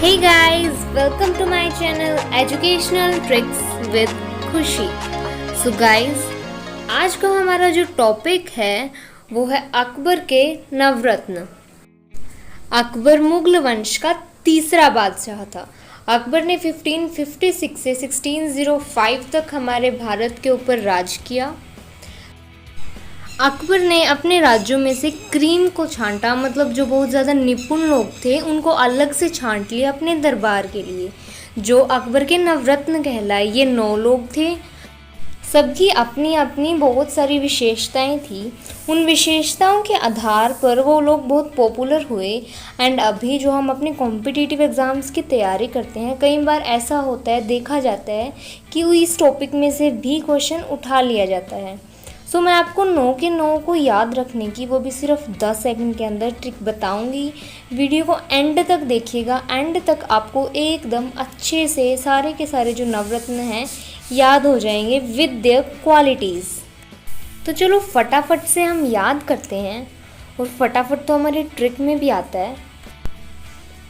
Hey guys, welcome to my channel Educational Tricks with खुशी। So guys, आज का हमारा जो टॉपिक है वो है अकबर के नवरत्न। अकबर मुगल वंश का तीसरा बादशाह था। अकबर ने 1556 से 1605 तक हमारे भारत के ऊपर राज किया। अकबर ने अपने राज्यों में से क्रीम को छांटा, मतलब जो बहुत ज़्यादा निपुण लोग थे उनको अलग से छांट लिया अपने दरबार के लिए, जो अकबर के नवरत्न कहलाए। ये 9 लोग थे, सबकी अपनी अपनी बहुत सारी विशेषताएं थी। उन विशेषताओं के आधार पर वो लोग बहुत पॉपुलर हुए। एंड अभी जो हम अपने कॉम्पिटिटिव एग्ज़ाम्स की तैयारी करते हैं, कई बार ऐसा होता है, देखा जाता है कि इस टॉपिक में से भी क्वेश्चन उठा लिया जाता है। सो मैं आपको 9 के 9 को याद रखने की, वो भी सिर्फ 10 सेकंड के अंदर ट्रिक बताऊंगी। वीडियो को एंड तक देखिएगा। एंड तक आपको एकदम अच्छे से सारे के सारे जो नवरत्न हैं याद हो जाएंगे विद देयर क्वालिटीज़। तो चलो फटाफट से हम याद करते हैं, और फटाफट तो हमारी ट्रिक में भी आता है।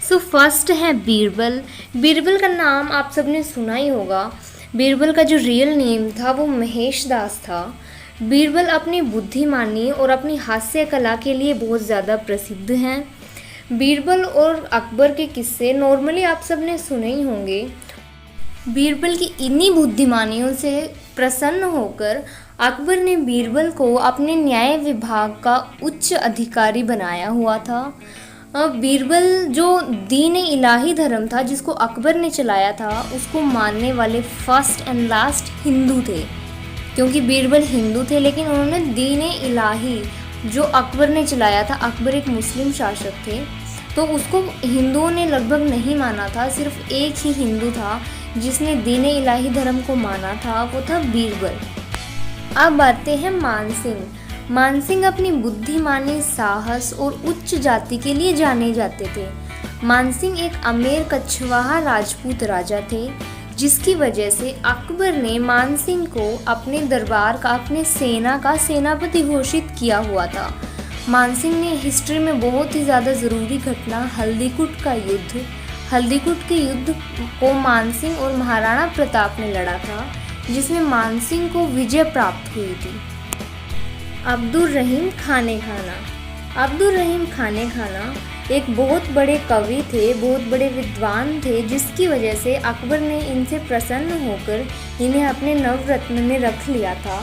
सो फर्स्ट है बीरबल। बीरबल का नाम आप सबने सुना ही होगा। बीरबल का जो रियल नेम था वो महेश दास था। बीरबल अपनी बुद्धिमानी और अपनी हास्य कला के लिए बहुत ज़्यादा प्रसिद्ध हैं। बीरबल और अकबर के किस्से नॉर्मली आप सब ने सुने ही होंगे। बीरबल की इन्हीं बुद्धिमानियों से प्रसन्न होकर अकबर ने बीरबल को अपने न्याय विभाग का उच्च अधिकारी बनाया हुआ था। बीरबल जो दीन इलाही धर्म था जिसको अकबर ने चलाया था, उसको मानने वाले फर्स्ट एंड लास्ट हिंदू थे। क्योंकि बीरबल हिंदू थे, लेकिन उन्होंने दीन इलाही जो अकबर ने चलाया था, अकबर एक मुस्लिम शासक थे, तो उसको हिंदुओं ने लगभग नहीं माना था। सिर्फ एक ही हिंदू था जिसने दीन इलाही धर्म को माना था, वो था बीरबल। अब आते हैं मानसिंह। मानसिंह अपनी बुद्धिमानी, साहस और उच्च जाति के लिए जाने जाते थे। मानसिंह एक अमेर कछवाहा राजपूत राजा थे, जिसकी वजह से अकबर ने मानसिंह को अपने दरबार का, अपने सेना का सेनापति घोषित किया हुआ था। मानसिंह ने हिस्ट्री में बहुत ही ज़्यादा ज़रूरी घटना हल्दीकुट का युद्ध, हल्दीकुट के युद्ध को मानसिंह और महाराणा प्रताप ने लड़ा था, जिसमें मानसिंह को विजय प्राप्त हुई थी। अब्दुल रहीम खाने खाना। अब्दुल रहीम खाने खाना एक बहुत बड़े कवि थे, बहुत बड़े विद्वान थे, जिसकी वजह से अकबर ने इनसे प्रसन्न होकर इन्हें अपने नवरत्न में रख लिया था।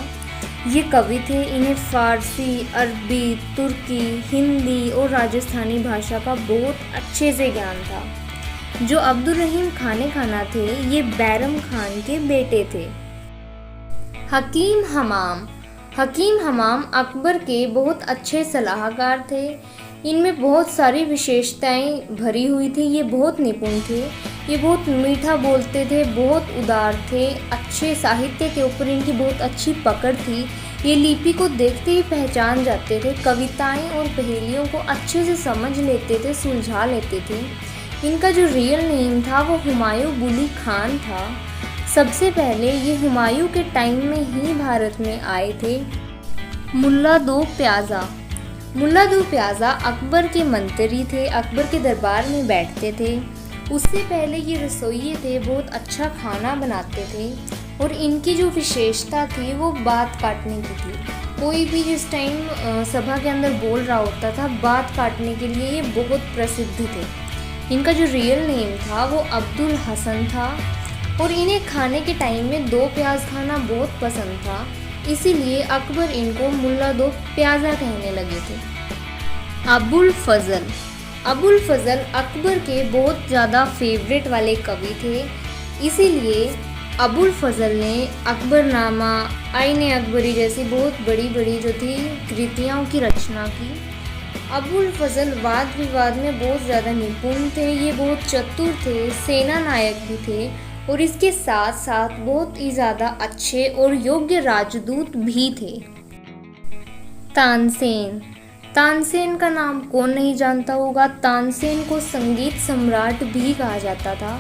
ये कवि थे, इन्हें फ़ारसी, अरबी, तुर्की, हिंदी और राजस्थानी भाषा का बहुत अच्छे से ज्ञान था। जो अब्दुल रहीम खाने खाना थे, ये बैरम खान के बेटे थे। हकीम हमाम। हकीम हमाम अकबर के बहुत अच्छे सलाहकार थे। इनमें बहुत सारी विशेषताएं भरी हुई थी। ये बहुत निपुण थे, ये बहुत मीठा बोलते थे, बहुत उदार थे, अच्छे साहित्य के ऊपर इनकी बहुत अच्छी पकड़ थी। ये लिपि को देखते ही पहचान जाते थे, कविताएं और पहेलियों को अच्छे से समझ लेते थे, सुलझा लेते थे। इनका जो रियल नेम था वो हुमायूं बुली खान था। सबसे पहले ये हुमायूं के टाइम में ही भारत में आए थे। मुल्ला दो प्याज़ा। मुल्ला दो प्याज़ा अकबर के मंत्री थे, अकबर के दरबार में बैठते थे। उससे पहले ये रसोइये थे, बहुत अच्छा खाना बनाते थे, और इनकी जो विशेषता थी वो बात काटने की थी। कोई भी जिस टाइम सभा के अंदर बोल रहा होता था, बात काटने के लिए ये बहुत प्रसिद्ध थे। इनका जो रियल नेम था वो अब्दुल हसन था, और इन्हें खाने के टाइम में 2 प्याज खाना बहुत पसंद था, इसीलिए अकबर इनको मुल्ला दो प्याज़ा कहने लगे थे। अबुल फजल। अबुल फजल अकबर के बहुत ज़्यादा फेवरेट वाले कवि थे, इसीलिए अबुल फजल ने अकबरनामा, आईन अकबरी जैसी बहुत बड़ी बड़ी जो थी कृतियों की रचना की। अबुल फजल वाद विवाद में बहुत ज़्यादा निपुण थे, ये बहुत चतुर थे, सेना नायक भी थे, और इसके साथ साथ बहुत ही ज़्यादा अच्छे और योग्य राजदूत भी थे। तानसेन। तानसेन का नाम कौन नहीं जानता होगा। तानसेन को संगीत सम्राट भी कहा जाता था।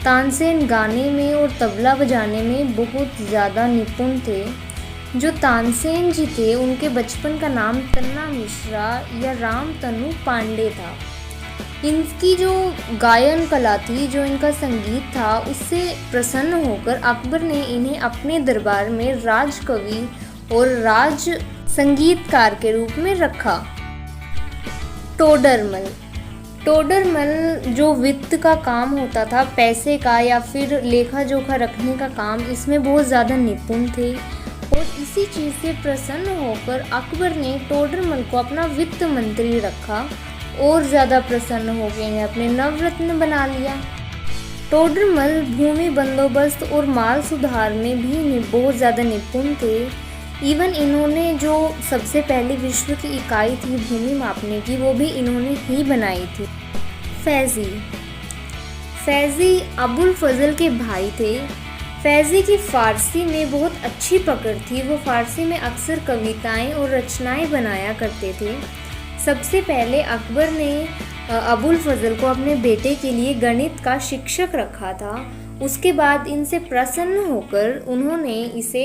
तानसेन गाने में और तबला बजाने में बहुत ज़्यादा निपुण थे। जो तानसेन जी थे, उनके बचपन का नाम तन्ना मिश्रा या राम तनु पांडे था। इनकी जो गायन कला थी, जो इनका संगीत था, उससे प्रसन्न होकर अकबर ने इन्हें अपने दरबार में राजकवि और राज संगीतकार के रूप में रखा। टोडरमल। टोडरमल जो वित्त का काम होता था, पैसे का या फिर लेखा जोखा रखने का काम, इसमें बहुत ज़्यादा निपुण थे और इसी चीज़ से प्रसन्न होकर अकबर ने टोडरमल को अपना वित्त मंत्री रखा और ज़्यादा प्रसन्न हो गए हैं, अपने नवरत्न बना लिया। टोडरमल भूमि बंदोबस्त और माल सुधार में भी बहुत ज़्यादा निपुण थे। इवन इन्होंने जो सबसे पहली विश्व की इकाई थी भूमि मापने की, वो भी इन्होंने ही बनाई थी। फैज़ी। फैज़ी अबुल फजल के भाई थे। फैज़ी की फ़ारसी में बहुत अच्छी पकड़ थी। वो फ़ारसी में अक्सर कविताएं और रचनाएं बनाया करते थे। सबसे पहले अकबर ने अबुल फजल को अपने बेटे के लिए गणित का शिक्षक रखा था। उसके बाद इनसे प्रसन्न होकर उन्होंने इसे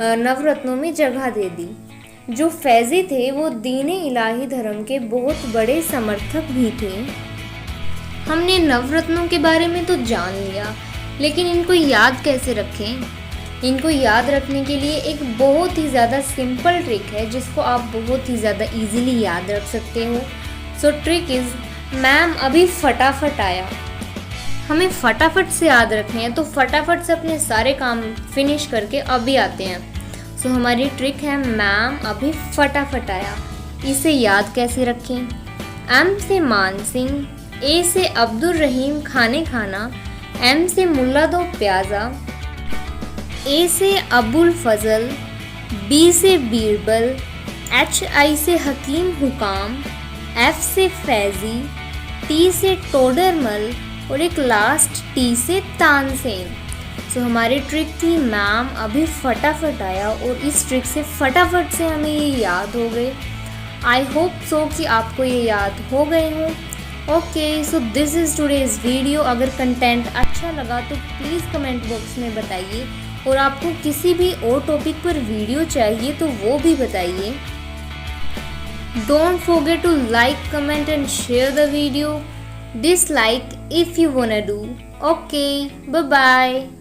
नवरत्नों में जगह दे दी। जो फैज़ी थे वो दीन इलाही धर्म के बहुत बड़े समर्थक भी थे। हमने नवरत्नों के बारे में तो जान लिया, लेकिन इनको याद कैसे रखें? इनको याद रखने के लिए एक बहुत ही ज़्यादा सिंपल ट्रिक है जिसको आप बहुत ही ज़्यादा इजीली याद रख सकते हो। सो ट्रिक इज़, मैम अभी फटाफट आया। हमें फटाफट से याद रखने हैं, तो फटाफट से अपने सारे काम फिनिश करके अभी आते हैं। सो हमारी ट्रिक है, मैम अभी फटाफट आया। इसे याद कैसे रखें? एम से मान सिंह, ए से अब्दुल रहीम खाने खाना, एम से मुल्ला दो प्याजा, ए से अबुल फजल, बी से बीरबल, एच आई से हकीम हुकाम, एफ से फैज़ी, टी से टोडरमल और एक लास्ट टी से तानसेन। सो हमारी ट्रिक थी, मैम अभी फटाफट आया, और इस ट्रिक से फटाफट से हमें ये याद हो गए। आई होप सो कि आपको ये याद हो गए हों। Okay, so this is today's video. अगर कंटेंट अच्छा लगा तो प्लीज़ कमेंट बॉक्स में बताइए, और आपको किसी भी और टॉपिक पर वीडियो चाहिए तो वो भी बताइए। Don't forget to like, comment and share the video. Dislike if you wanna do. Okay, bye bye.